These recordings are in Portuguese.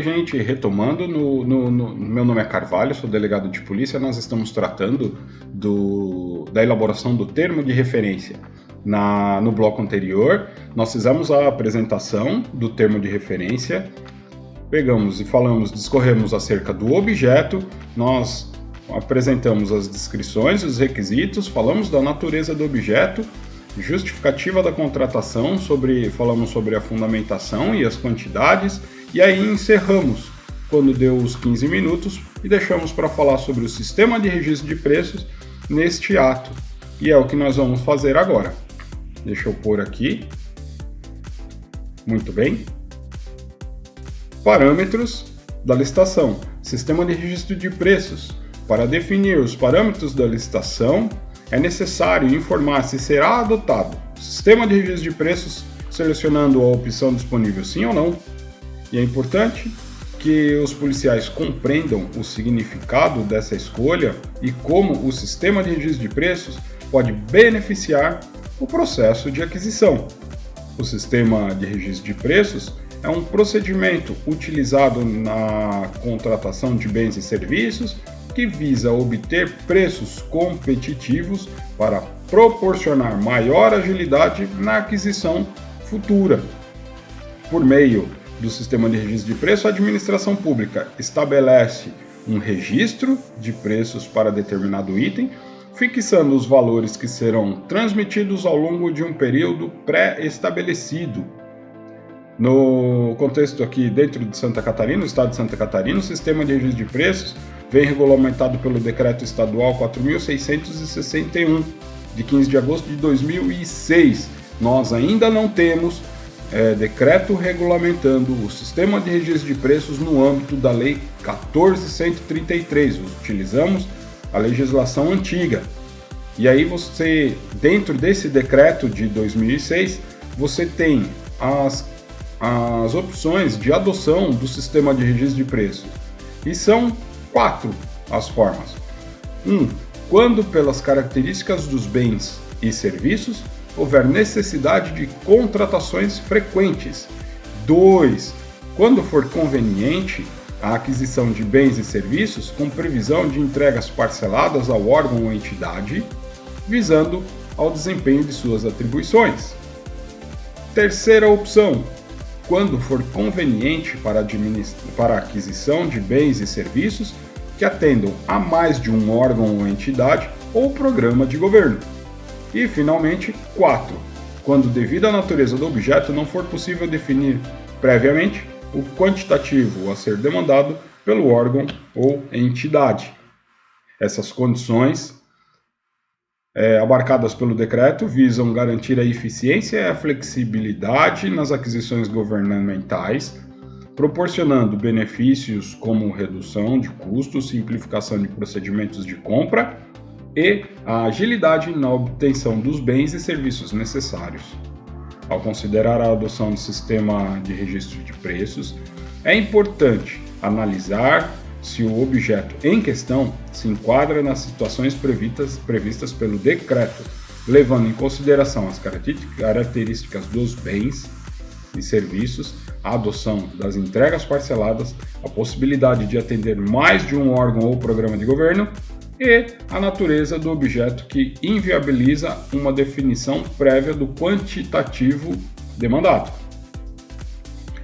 Oi, gente, retomando, meu nome é Carvalho, sou delegado de polícia. Nós estamos tratando da elaboração do termo de referência. No bloco anterior, nós fizemos a apresentação do termo de referência, pegamos e discorremos acerca do objeto, nós apresentamos as descrições, os requisitos, falamos da natureza do objeto, justificativa da contratação, falamos sobre a fundamentação e as quantidades, e aí encerramos quando deu os 15 minutos e deixamos para falar sobre o sistema de registro de preços neste ato. E é o que nós vamos fazer agora. Deixa eu pôr aqui. Muito bem. Parâmetros da licitação. Sistema de registro de preços. Para definir os parâmetros da licitação, é necessário informar se será adotado o sistema de registro de preços, selecionando a opção disponível sim ou não. E é importante que os policiais compreendam o significado dessa escolha e como o sistema de registro de preços pode beneficiar o processo de aquisição. O sistema de registro de preços é um procedimento utilizado na contratação de bens e serviços que visa obter preços competitivos para proporcionar maior agilidade na aquisição futura. Por meio do sistema de registro de preço, a administração pública estabelece um registro de preços para determinado item, fixando os valores que serão transmitidos ao longo de um período pré-estabelecido. No contexto aqui dentro de Santa Catarina, no estado de Santa Catarina, o sistema de registro de preços vem regulamentado pelo Decreto Estadual 4.661, de 15 de agosto de 2006. Nós ainda não temos decreto regulamentando o sistema de registro de preços no âmbito da Lei 14.133. Utilizamos a legislação antiga. E aí você, dentro desse decreto de 2006, você tem as opções de adoção do sistema de registro de preços. E são 4 as formas. 1. Quando pelas características dos bens e serviços houver necessidade de contratações frequentes. 2. Quando for conveniente a aquisição de bens e serviços com previsão de entregas parceladas ao órgão ou entidade, visando ao desempenho de suas atribuições. Terceira opção, quando for conveniente para a aquisição de bens e serviços que atendam a mais de um órgão ou entidade ou programa de governo. E, finalmente, 4. Quando, devido à natureza do objeto, não for possível definir previamente o quantitativo a ser demandado pelo órgão ou entidade. Essas condições abarcadas pelo decreto visam garantir a eficiência e a flexibilidade nas aquisições governamentais, proporcionando benefícios como redução de custos, simplificação de procedimentos de compra e a agilidade na obtenção dos bens e serviços necessários. Ao considerar a adoção do sistema de registro de preços, é importante analisar se o objeto em questão se enquadra nas situações previstas pelo decreto, levando em consideração as características dos bens e serviços, a adoção das entregas parceladas, a possibilidade de atender mais de um órgão ou programa de governo e a natureza do objeto que inviabiliza uma definição prévia do quantitativo demandado.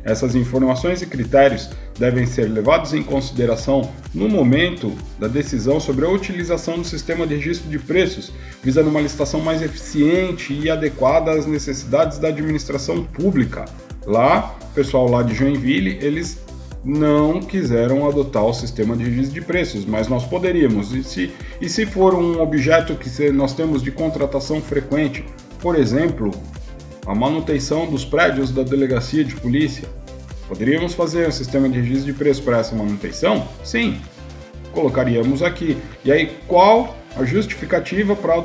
Essas informações e critérios devem ser levados em consideração no momento da decisão sobre a utilização do sistema de registro de preços, visando uma licitação mais eficiente e adequada às necessidades da administração pública. Lá, o pessoal lá de Joinville, eles não quiseram adotar o sistema de registro de preços, mas nós poderíamos. E se for um objeto que nós temos de contratação frequente, por exemplo, a manutenção dos prédios da delegacia de polícia, poderíamos fazer um sistema de registro de preços para essa manutenção? Sim, colocaríamos aqui. E aí, qual a justificativa para a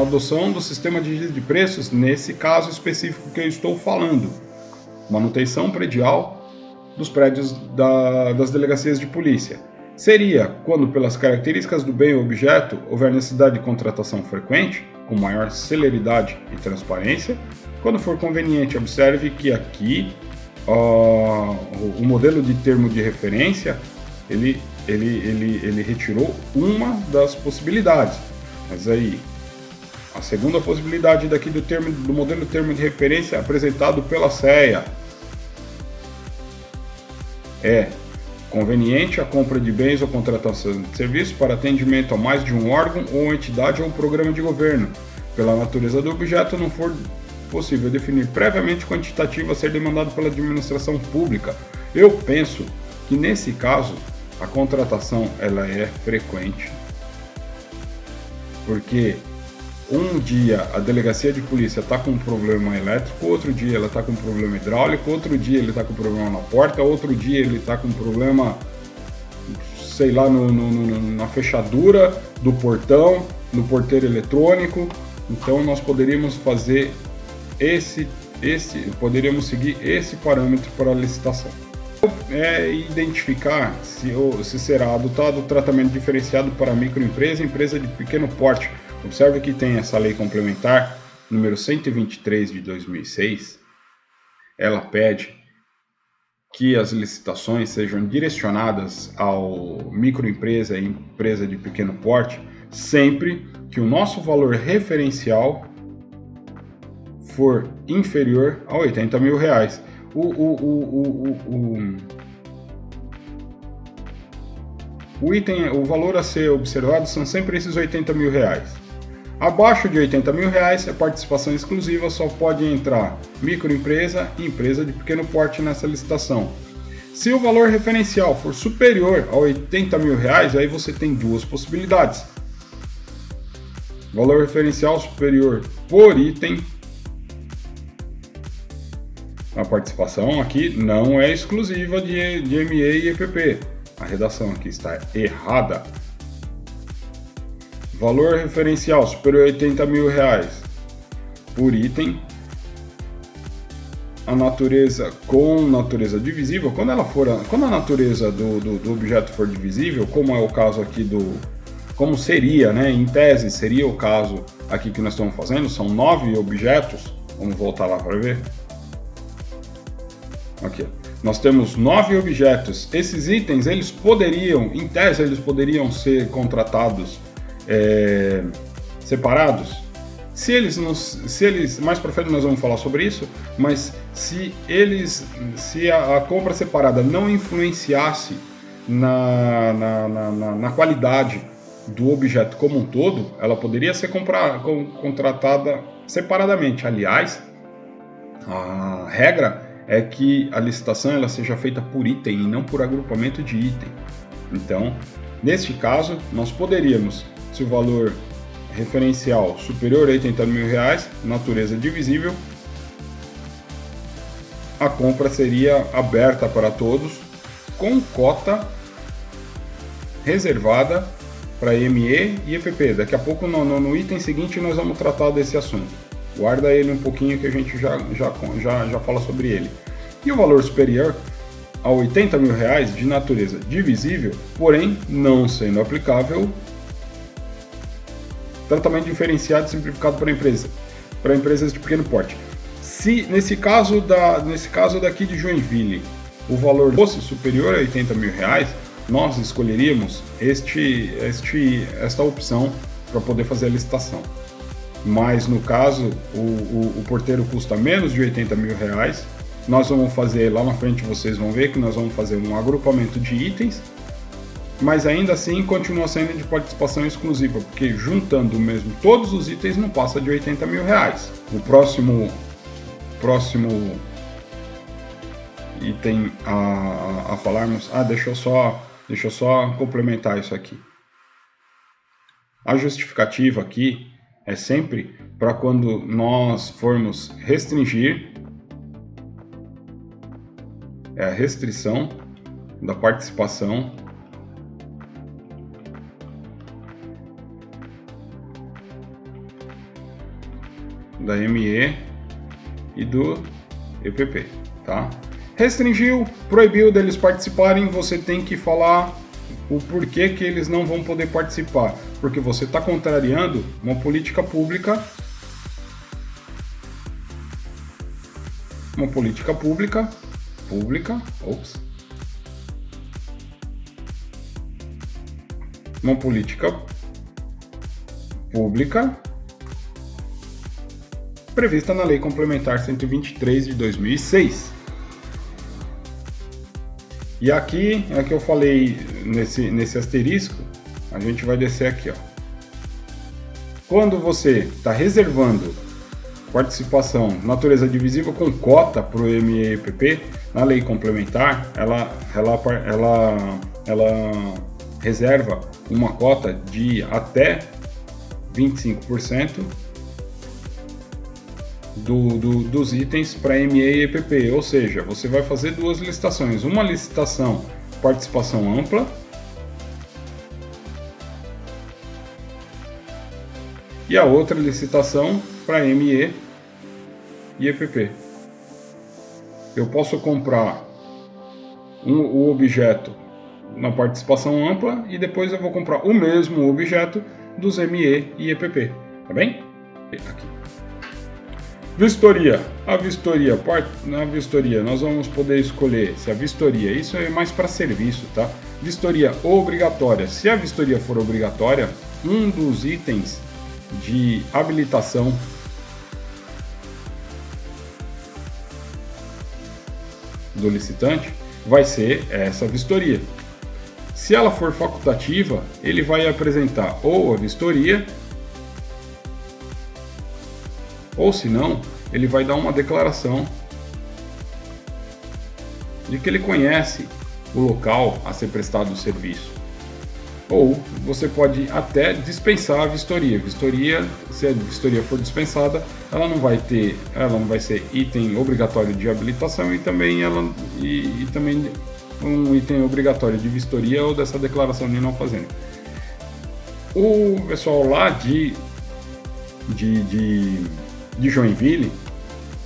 adoção do sistema de registro de preços nesse caso específico que eu estou falando? Manutenção predial dos prédios das delegacias de polícia. Seria quando, pelas características do bem ou objeto, houver necessidade de contratação frequente, com maior celeridade e transparência. Quando for conveniente, observe que aqui o modelo de termo de referência, ele retirou uma das possibilidades. Mas aí, a segunda possibilidade daqui do modelo termo de referência apresentado pela CEA é conveniente a compra de bens ou contratação de serviços para atendimento a mais de um órgão ou entidade ou programa de governo. Pela natureza do objeto, não for possível definir previamente o quantitativo a ser demandado pela administração pública. Eu penso que nesse caso a contratação ela é frequente, porque um dia a delegacia de polícia está com um problema elétrico, outro dia ela está com um problema hidráulico, outro dia ele está com um problema na porta, outro dia ele está com um problema, sei lá, na fechadura do portão, no porteiro eletrônico. Então nós poderíamos fazer poderíamos seguir esse parâmetro para a licitação. Identificar se será adotado o tratamento diferenciado para microempresa e empresa de pequeno porte. Observe que tem essa lei complementar número 123 de 2006. Ela pede que as licitações sejam direcionadas ao microempresa e empresa de pequeno porte sempre que o nosso valor referencial for inferior a R$80 mil. O valor a ser observado são sempre esses R$80 mil. Abaixo de R$80 mil, a participação exclusiva só pode entrar microempresa e empresa de pequeno porte nessa licitação. Se o valor referencial for superior a R$80 mil, aí você tem duas possibilidades. Valor referencial superior por item. A participação aqui não é exclusiva de ME e EPP. A redação aqui está errada. Valor referencial superior a R$80 mil por item. A natureza com natureza divisível, quando a natureza do objeto for divisível, como é o caso aqui como seria, né? Em tese seria o caso aqui que nós estamos fazendo, são 9 objetos. Vamos voltar lá para ver. Aqui, nós temos 9 objetos. Esses itens, em tese, eles poderiam ser contratados separados. Se eles mais para frente nós vamos falar sobre isso, mas se a compra separada não influenciasse na qualidade do objeto como um todo, ela poderia ser contratada separadamente. Aliás, a regra é que a licitação ela seja feita por item e não por agrupamento de item. Então, neste caso, nós poderíamos, se o valor referencial superior a R$80 mil, natureza divisível, a compra seria aberta para todos, com cota reservada para ME e EPP. Daqui a pouco, no item seguinte, nós vamos tratar desse assunto. Guarda ele um pouquinho que a gente já fala sobre ele. E o valor superior a R$80 mil de natureza divisível, porém não sendo aplicável tratamento diferenciado e simplificado para empresas de pequeno porte. Se nesse caso daqui de Joinville o valor fosse superior a R$80 mil, nós escolheríamos esta opção para poder fazer a licitação. Mas no caso o porteiro custa menos de R$80 mil, nós vamos fazer, lá na frente vocês vão ver que nós vamos fazer um agrupamento de itens, mas ainda assim continua sendo de participação exclusiva, porque juntando mesmo todos os itens não passa de R$80 mil. O próximo item a falarmos, deixa eu só complementar isso aqui. A justificativa aqui é sempre para quando nós formos restringir, a restrição da participação da ME e do EPP, tá? Restringiu, proibiu deles participarem, você tem que falar o porquê que eles não vão poder participar, porque você está contrariando uma política pública pública, uma política pública prevista na Lei Complementar 123 de 2006. E aqui é que eu falei nesse asterisco, a gente vai descer aqui, ó. Quando você está reservando participação natureza divisiva com cota para o MEEPP, na Lei Complementar, ela reserva uma cota de até 25% dos itens para ME e EPP, ou seja, você vai fazer duas licitações, uma licitação participação ampla e a outra licitação para ME e EPP. Eu posso comprar o objeto na participação ampla e depois eu vou comprar o mesmo objeto dos ME e EPP, tá bem? Aqui. Vistoria. Na vistoria nós vamos poder escolher se a vistoria, isso é mais para serviço, tá? Vistoria obrigatória. Se a vistoria for obrigatória, um dos itens de habilitação do licitante vai ser essa vistoria. Se ela for facultativa, ele vai apresentar ou a vistoria, ou se não, ele vai dar uma declaração de que ele conhece o local a ser prestado o serviço. Ou você pode até dispensar a vistoria. Se a vistoria for dispensada, ela não vai ser item obrigatório de habilitação e também um item obrigatório de vistoria ou dessa declaração de não fazenda. O pessoal lá de Joinville,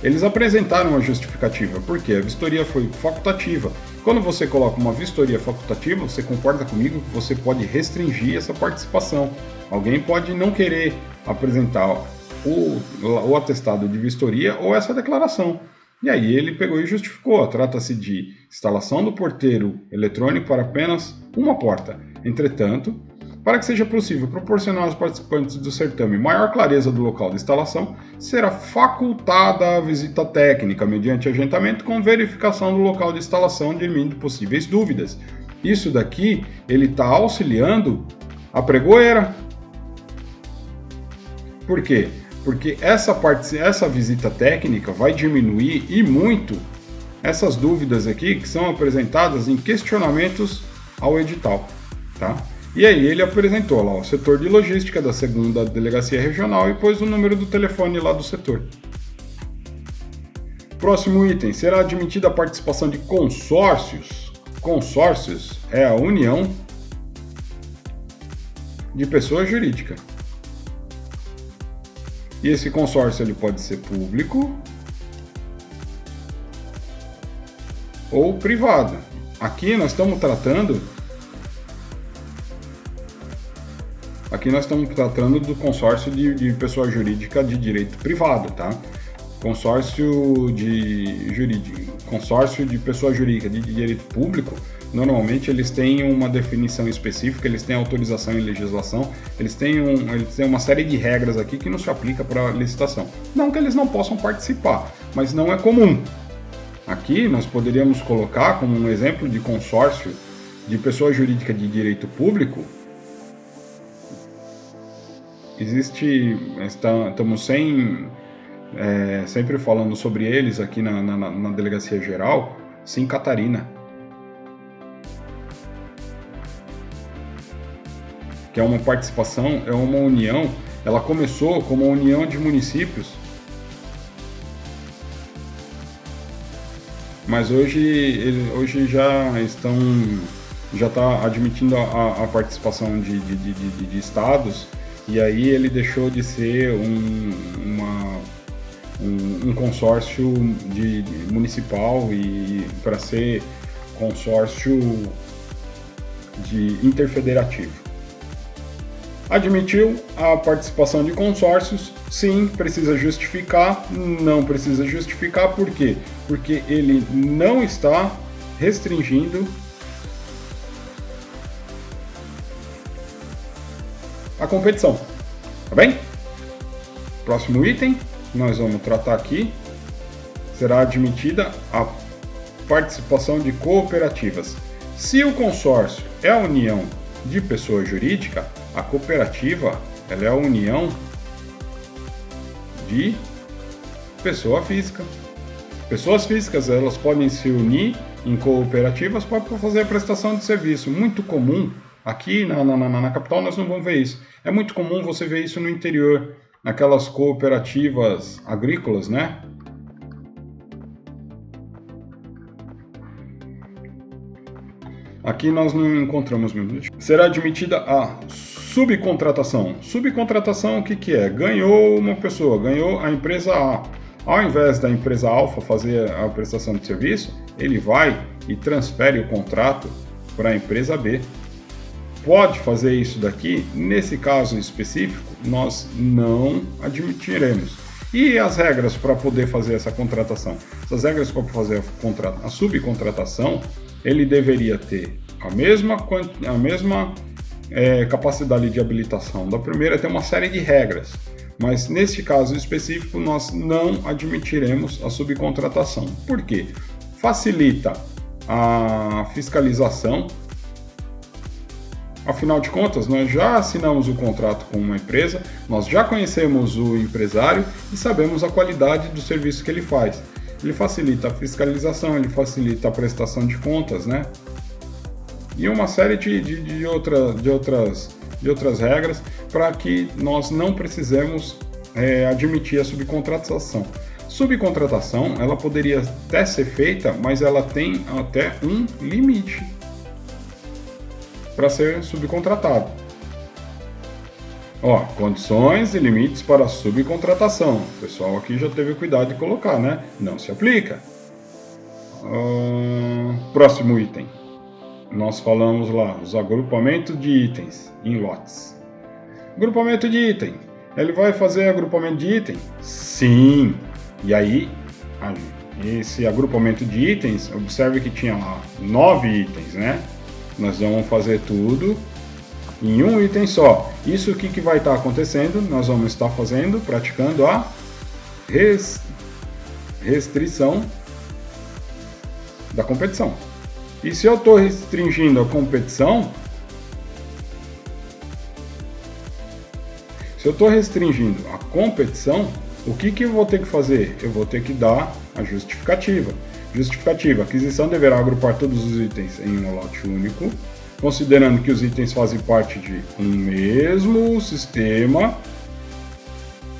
eles apresentaram a justificativa, porque a vistoria foi facultativa. Quando você coloca uma vistoria facultativa, você concorda comigo que você pode restringir essa participação. Alguém pode não querer apresentar o atestado de vistoria ou essa declaração. E aí ele pegou e justificou. Trata-se de instalação do porteiro eletrônico para apenas uma porta. Entretanto, para que seja possível proporcionar aos participantes do certame maior clareza do local de instalação, será facultada a visita técnica mediante agendamento com verificação do local de instalação, dirimindo possíveis dúvidas. Isso daqui, ele está auxiliando a pregoeira. Por quê? Porque essa visita técnica vai diminuir e muito essas dúvidas aqui que são apresentadas em questionamentos ao edital, tá? E aí ele apresentou lá o setor de logística da 2ª Delegacia Regional e pôs o número do telefone lá do setor. Próximo item, será admitida a participação de consórcios. Consórcios é a união de pessoa jurídica. E esse consórcio ele pode ser público ou privado. Aqui nós estamos tratando do consórcio de pessoa jurídica de direito privado, tá? Consórcio de pessoa jurídica de direito público, normalmente eles têm uma definição específica, eles têm autorização em legislação, eles têm uma série de regras aqui que não se aplica para licitação. Não que eles não possam participar, mas não é comum. Aqui nós poderíamos colocar como um exemplo de consórcio de pessoa jurídica de direito público. Estamos sempre falando sobre eles aqui na Delegacia Geral, Sim Catarina, que é uma participação, é uma união, ela começou como uma união de municípios, mas hoje já está admitindo a participação de estados. E aí ele deixou de ser um consórcio municipal e para ser consórcio interfederativo. Admitiu a participação de consórcios Sim, precisa justificar, não precisa justificar, por quê? Porque ele não está restringindo a competição, tá bem? Próximo item, nós vamos tratar aqui, será admitida a participação de cooperativas. Se o consórcio é a união de pessoa jurídica, a cooperativa ela é a união de pessoa física. Pessoas físicas elas podem se unir em cooperativas para fazer a prestação de serviço. Muito comum, aqui na capital nós não vamos ver isso. É muito comum você ver isso no interior, naquelas cooperativas agrícolas, né? Aqui nós não encontramos muito. Será admitida a subcontratação. Subcontratação o que é? Ganhou uma pessoa, ganhou a empresa A. Ao invés da empresa Alfa fazer a prestação de serviço, ele vai e transfere o contrato para a empresa B. Pode fazer isso daqui? Nesse caso específico, nós não admitiremos. E as regras para poder fazer essa contratação? Essas regras para fazer a subcontratação, ele deveria ter a mesma capacidade de habilitação da primeira, tem uma série de regras. Mas nesse caso específico, nós não admitiremos a subcontratação. Por quê? Facilita a fiscalização. Afinal de contas, nós já assinamos o contrato com uma empresa, nós já conhecemos o empresário e sabemos a qualidade do serviço que ele faz. Ele facilita a fiscalização, ele facilita a prestação de contas, né? E uma série de outras regras para que nós não precisemos admitir a subcontratação. Subcontratação, ela poderia até ser feita, mas ela tem até um limite para ser subcontratado. Ó, condições e limites para subcontratação. O pessoal aqui já teve cuidado de colocar, né? Não se aplica. Próximo item. Nós falamos lá, os agrupamentos de itens em lotes. Grupamento de item. Ele vai fazer agrupamento de item? Sim. E aí, esse agrupamento de itens, observe que tinha lá 9 itens, né? Nós vamos fazer tudo em um item só. Isso que vai estar acontecendo? Nós vamos estar praticando a restrição da competição. E se eu estou restringindo a competição, o que eu vou ter que fazer? Eu vou ter que dar a justificativa. Justificativa: a aquisição deverá agrupar todos os itens em um lote único, considerando que os itens fazem parte de um mesmo sistema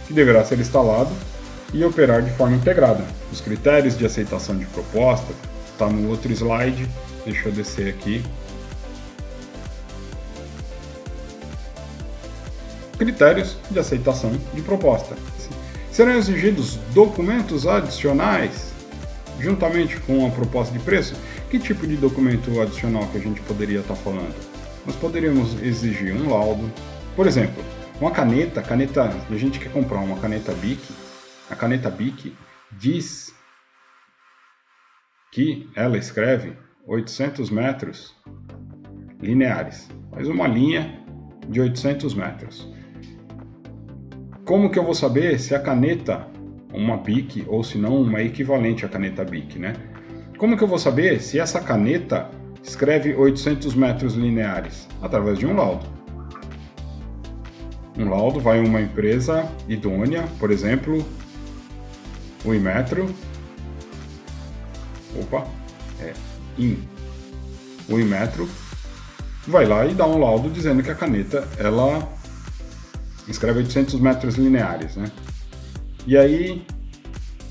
que deverá ser instalado e operar de forma integrada. Os critérios de aceitação de proposta está no outro slide. Deixa eu descer aqui. Critérios de aceitação de proposta. Serão exigidos documentos adicionais juntamente com a proposta de preço. Que tipo de documento adicional que a gente poderia estar falando? Nós poderíamos exigir um laudo. Por exemplo, uma caneta, a gente quer comprar uma caneta Bic. A caneta Bic diz que ela escreve 800 metros lineares. Faz uma linha de 800 metros. Como que eu vou saber se a caneta, uma Bic, ou se não uma equivalente à caneta Bic, né? Como que eu vou saber se essa caneta escreve 800 metros lineares? Através de um laudo. Um laudo vai a uma empresa idônea, por exemplo, o Inmetro. O Inmetro vai lá e dá um laudo dizendo que a caneta ela escreve 800 metros lineares, né? E aí,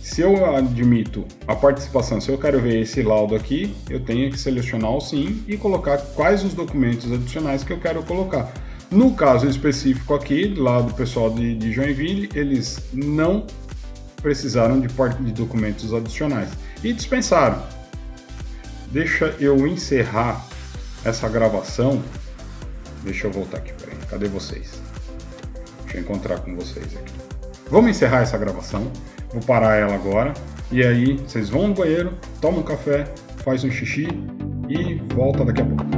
se eu admito a participação, se eu quero ver esse laudo aqui, eu tenho que selecionar o sim e colocar quais os documentos adicionais que eu quero colocar. No caso específico aqui, lá do pessoal de Joinville, eles não precisaram de documentos adicionais e dispensaram. Deixa eu encerrar essa gravação. Deixa eu voltar aqui, peraí. Cadê vocês? Deixa eu encontrar com vocês aqui. Vamos encerrar essa gravação, vou parar ela agora, e aí vocês vão no banheiro, tomam um café, faz um xixi e volta daqui a pouco.